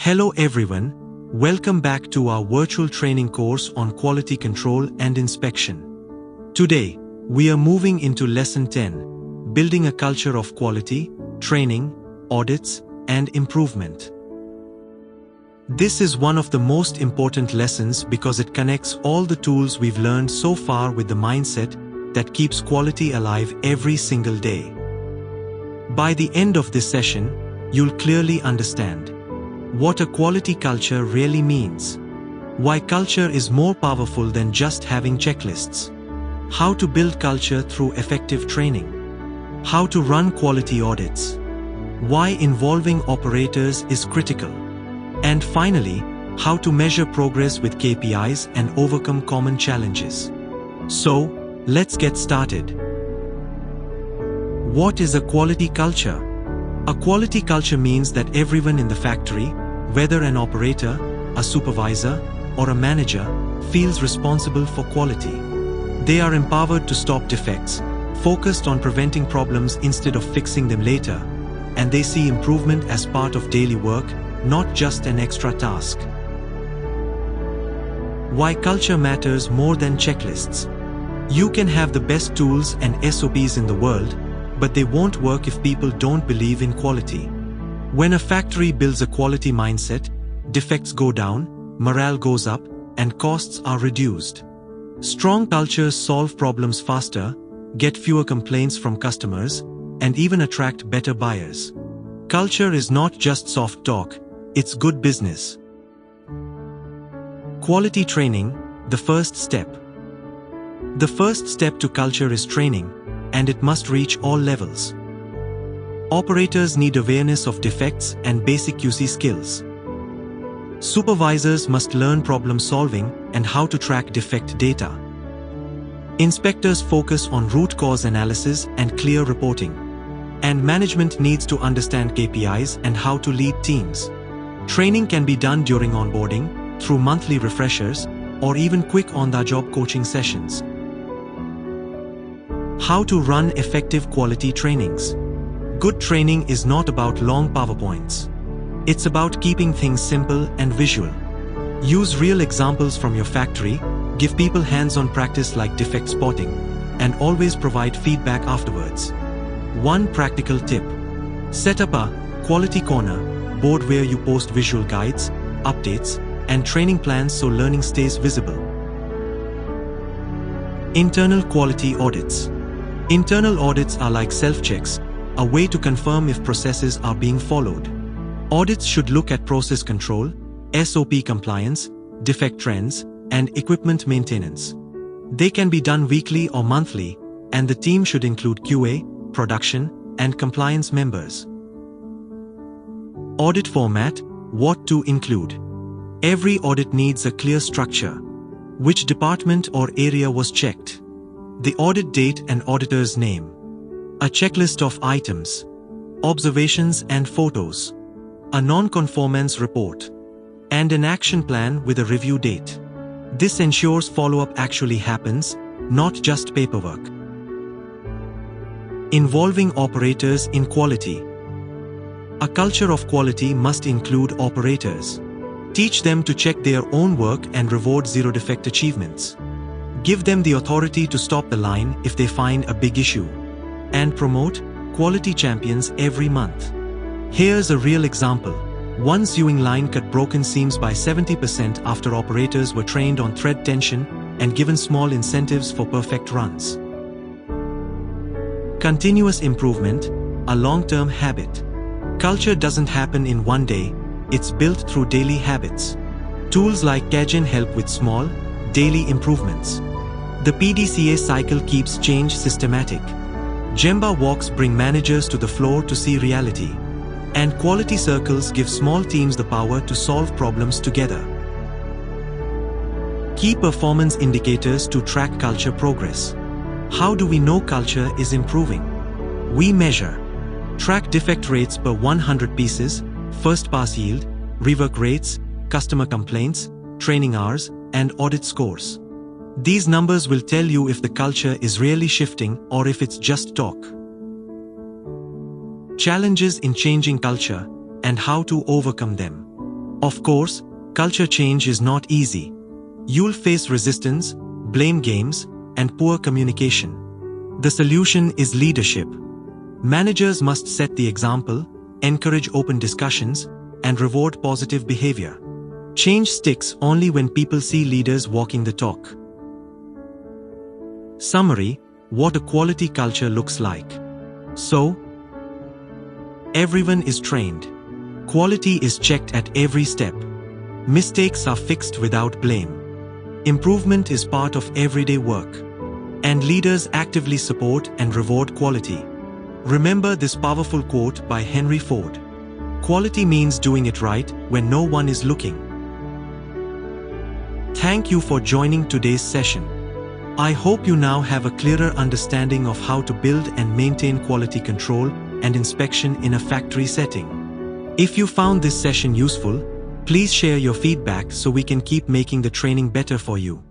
Hello everyone, welcome back to our virtual training course on quality control and inspection. Today, we are moving into Lesson 10, Building a Culture of Quality, Training, Audits, and Improvement. This is one of the most important lessons because it connects all the tools we've learned so far with the mindset that keeps quality alive every single day. By the end of this session, you'll clearly understand what a quality culture really means, why culture is more powerful than just having checklists, how to build culture through effective training, how to run quality audits, why involving operators is critical, and finally, how to measure progress with KPIs and overcome common challenges. So, let's get started. What is a quality culture? A quality culture means that everyone in the factory, whether an operator, a supervisor, or a manager, feels responsible for quality. They are empowered to stop defects, focused on preventing problems instead of fixing them later, and they see improvement as part of daily work, not just an extra task. Why culture matters more than checklists. You can have the best tools and SOPs in the world, but they won't work if people don't believe in quality. When a factory builds a quality mindset, defects go down, morale goes up, and costs are reduced. Strong cultures solve problems faster, get fewer complaints from customers, and even attract better buyers. Culture is not just soft talk, it's good business. Quality training, the first step. The first step to culture is training, and it must reach all levels. Operators need awareness of defects and basic QC skills. Supervisors must learn problem solving and how to track defect data. Inspectors focus on root cause analysis and clear reporting. And management needs to understand KPIs and how to lead teams. Training can be done during onboarding, through monthly refreshers, or even quick on-the-job coaching sessions. How to run effective quality trainings. Good training is not about long PowerPoints. It's about keeping things simple and visual. Use real examples from your factory, give people hands-on practice like defect spotting, and always provide feedback afterwards. One practical tip. Set up a quality corner board where you post visual guides, updates, and training plans so learning stays visible. Internal quality audits. Internal audits are like self-checks, a way to confirm if processes are being followed. Audits should look at process control, SOP compliance, defect trends, and equipment maintenance. They can be done weekly or monthly, and the team should include QA, production, and compliance members. Audit format, what to include. Every audit needs a clear structure. Which department or area was checked? The audit date and auditor's name. A checklist of items. Observations and photos. A non-conformance report. And an action plan with a review date. This ensures follow-up actually happens, not just paperwork. Involving operators in quality. A culture of quality must include operators. Teach them to check their own work and reward zero-defect achievements. Give them the authority to stop the line if they find a big issue. And promote quality champions every month. Here's a real example. One sewing line cut broken seams by 70% after operators were trained on thread tension and given small incentives for perfect runs. Continuous improvement, a long-term habit. Culture doesn't happen in one day, it's built through daily habits. Tools like Kaizen help with small, daily improvements. The PDCA cycle keeps change systematic. Gemba walks bring managers to the floor to see reality. And quality circles give small teams the power to solve problems together. Key performance indicators to track culture progress. How do we know culture is improving? We measure. Track defect rates per 100 pieces, first pass yield, rework rates, customer complaints, training hours, and audit scores. These numbers will tell you if the culture is really shifting or if it's just talk. Challenges in changing culture and how to overcome them. Of course, culture change is not easy. You'll face resistance, blame games, and poor communication. The solution is leadership. Managers must set the example, encourage open discussions, and reward positive behavior. Change sticks only when people see leaders walking the talk. Summary: what a quality culture looks like. So, everyone is trained. Quality is checked at every step. Mistakes are fixed without blame. Improvement is part of everyday work. And leaders actively support and reward quality. Remember this powerful quote by Henry Ford: "Quality means doing it right when no one is looking." Thank you for joining today's session. I hope you now have a clearer understanding of how to build and maintain quality control and inspection in a factory setting. If you found this session useful, please share your feedback so we can keep making the training better for you.